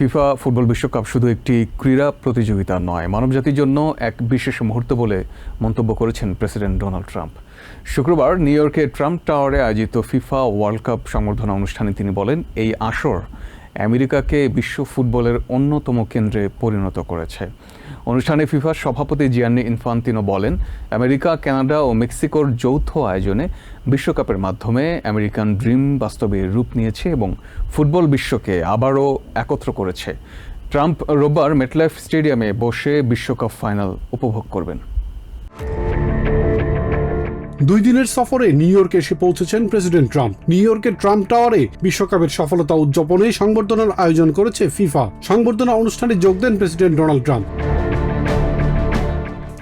FIFA football বিশ্বকাপ শুধু একটি ক্রীড়া প্রতিযোগিতা নয়, মানবজাতির জন্য এক বিশেষ মুহূর্ত বলে মন্তব্য করেছেন প্রেসিডেন্ট ডোনাল্ড ট্রাম্প। শুক্রবার নিউ ইয়র্কের ট্রাম্প টাওয়ারে আয়োজিত ফিফা ওয়ার্ল্ড কাপ সংবর্ধনা অনুষ্ঠানে তিনি বলেন, এই আসর আমেরিকাকে বিশ্ব ফুটবলের অন্যতম কেন্দ্রে পরিণত করেছে। অনুষ্ঠানে ফিফার সভাপতি জিয়ান্নি ইনফান্তিনো বলেন, আমেরিকা, কানাডা ও মেক্সিকোর যৌথ আয়োজনে বিশ্বকাপের মাধ্যমে আমেরিকান ড্রিম বাস্তবে রূপ নিয়েছে এবং ফুটবল বিশ্বকে আবারও একত্র করেছে। ট্রাম্প রোববার মেটলাইফ স্টেডিয়ামে বসে বিশ্বকাপ ফাইনাল উপভোগ করবেন। 2 দিনের সফরে নিউ ইয়র্কে এসে পৌঁছেছেন প্রেসিডেন্ট ট্রাম্প। নিউ ইয়র্কের ট্রাম্প টাওয়ারে বিশ্বকাপের সফলতা উদযাপনে সংবর্ধনার আয়োজন করেছে ফিফা। সংবর্ধনা অনুষ্ঠানে যোগ দেন প্রেসিডেন্ট ডোনাল্ড ট্রাম্প।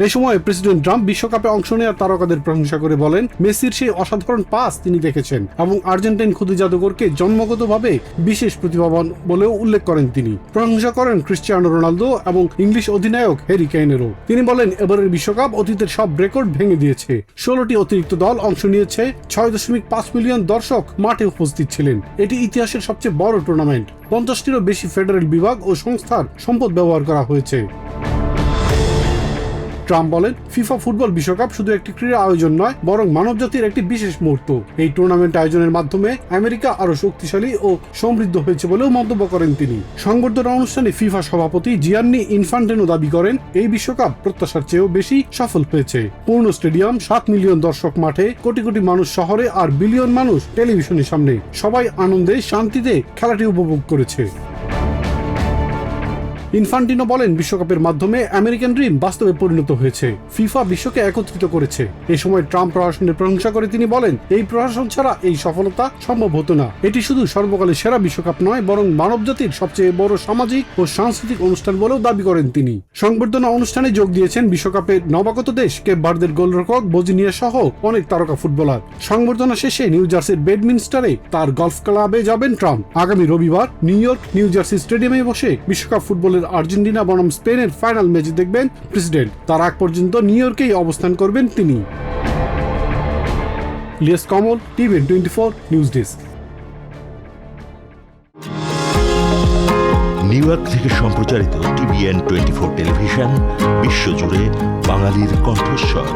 এই সময় প্রেসিডেন্ট ট্রাম্প বিশ্বকাপে অংশ নেওয়া তারকাদের প্রশংসা করে বলেন, মেসির সেই অসাধারণ পাস তিনি দেখেছেন এবং আর্জেন্টাইন খুদে জাদুকরকে জন্মগতভাবে বিশেষ প্রতিভাবান বলেও উল্লেখ করেন। তিনি প্রশংসা করেন ক্রিস্টিয়ানো রোনালদো এবং ইংলিশ অধিনায়ক হ্যারি কেইনেরও। তিনি বলেন, এবারের বিশ্বকাপ অতীতের সব রেকর্ড ভেঙে দিয়েছে। 16টি অতিরিক্ত দল অংশ নিয়েছে, 6.5 মিলিয়ন দর্শক মাঠে উপস্থিত ছিলেন। এটি ইতিহাসের সবচেয়ে বড় টুর্নামেন্ট। 50টিরও বেশি ফেডারেল বিভাগ ও সংস্থার সম্পদ ব্যবহার করা হয়েছে। ট্রাম্প বলেন, ফিফা ফুটবল বিশ্বকাপ শুধু একটি ক্রীড়া আয়োজন নয়, বরং মানবজাতির একটি বিশেষ মুহূর্ত। এই টুর্নামেন্ট আয়োজনের মাধ্যমে আমেরিকা আরো শক্তিশালী ও সমৃদ্ধ হয়েছে বলেও মন্তব্য করেন তিনি। সংবর্ধনা অনুষ্ঠানে ফিফা সভাপতি জিয়ান্নি ইনফান্টিনো দাবি করেন, এই বিশ্বকাপ প্রত্যাশার চেয়েও বেশি সফল হয়েছে। পূর্ণ স্টেডিয়াম, 7 মিলিয়ন দর্শক মাঠে, কোটি কোটি মানুষ শহরে আর বিলিয়ন মানুষ টেলিভিশনের সামনে, সবাই আনন্দে শান্তিতে খেলাটি উপভোগ করেছে। ইনফান্টিনো বলেন, বিশ্বকাপের মাধ্যমে আমেরিকান ড্রিম বাস্তবে পরিণত হয়েছে। ফিফা বিশ্বকে একত্রিত করেছে। এই সময় ট্রাম্প প্রশাসনের প্রশংসা করে তিনি বলেন, এই প্রশাসন ছাড়া এই সফলতা সম্ভব হতো না। এটি শুধু সর্বকালের সেরা বিশ্বকাপ নয়, বরং মানবজাতির সবচেয়ে বড় সামাজিক ও সাংস্কৃতিক অনুষ্ঠান বলেও দাবি করেন তিনি। সংবর্ধনা অনুষ্ঠানে যোগ দিয়েছেন বিশ্বকাপের নবাগত দেশ কেপ ভার্দের গোলরক্ষক বোজিনিয়া সহ অনেক তারকা ফুটবলার। সংবর্ধনা শেষে নিউ জার্সির বেডমিনস্টারে তার গলফ ক্লাবে যাবেন ট্রাম্প। আগামী রবিবার নিউ ইয়র্ক নিউ জার্সি স্টেডিয়ামে বসে বিশ্বকাপ ফুটবলের আর্জেন্টিনা বনাম স্পেনের ফাইনাল ম্যাচ দেখবেন প্রেসিডেন্ট। তার আগ পর্যন্ত নিউ ইয়র্কেই অবস্থান করবেন তিনি। Elias Kamal, TVN 24 news desk. New York থেকে সম্প্রচারিত টিভিএন 24 টেলিভিশন বিশ্বজুড়ে বাঙালির কণ্ঠস্বর।